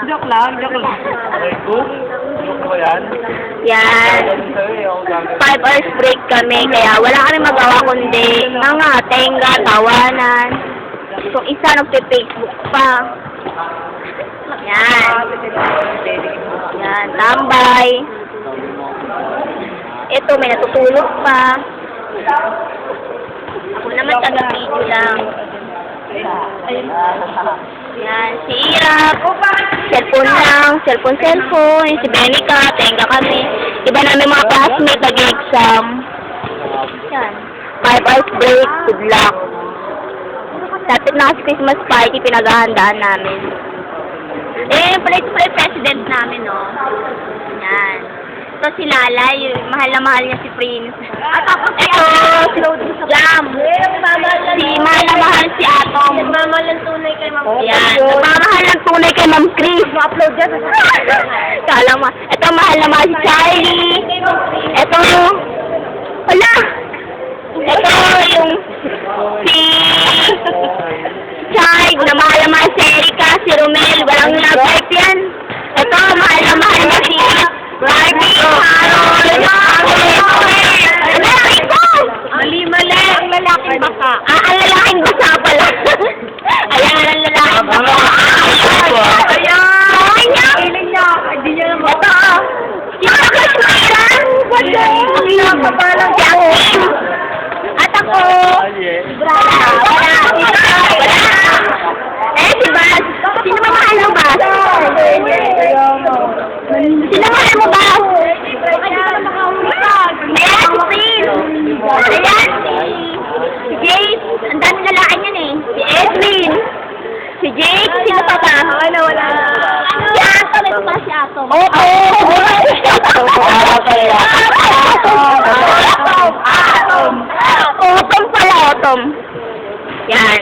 Joke lang, joke lang. Okay, cool. Joke ba yan? Yan. 5 hours break kami, kaya wala kami magawa kundi mga tenga, tawanan. Kung isa nagpe-Facebook pa. Yan. Yan, tambay. Ito, may natutulog pa. Ako naman taga-video lang. Yan, si Irap. Cellphone lang, cellphone. Si Benica, tenga kami. Iba namin mga classmate nag-exam. Yan. 5 hours break, good luck. Dapat na kasi Christmas party, pinaghahandaan namin. Eh, pala ito pala president namin, no? Yan. Ito si Lala, yung mahal na mahal niya si Prince. At tapos ito, Jam. Si mahal na mahal si Atom. Nagmamahal ng tunay kay Ma'am. Yan. Nagmamahal ng tunay kay Ma'am Chris. Ma-upload dyan. Kala mo. Ito mahal na mahal si Charlie. Ito, wala. Ito yung si Chard, na mahal na mahal si Erika, si Romel. Walang love life yan. Ito, mahal na mahal na si Barbie, Harold, lalaki ko! Mali. Ang lalaking baka. Ang lalaking basa pala. Ayan, ang lalaking basa. Ayan! Feeling niya, hindi niya naman. Ito, yung nakaswiran. Ang nakapalang Si Akin. At ako, wala. Eh, si Bas. Sino mahal mo, Bas? Sino mahal mo, Bas? Ayan, si Prince. Ayan, si Jake. Ang dami lalaki niyan eh. Si Edwin. Si Jake. Sino pa ba? Wala. Si Atom. Ito pa si Atom. Oo. Atom pala, Atom. Yan.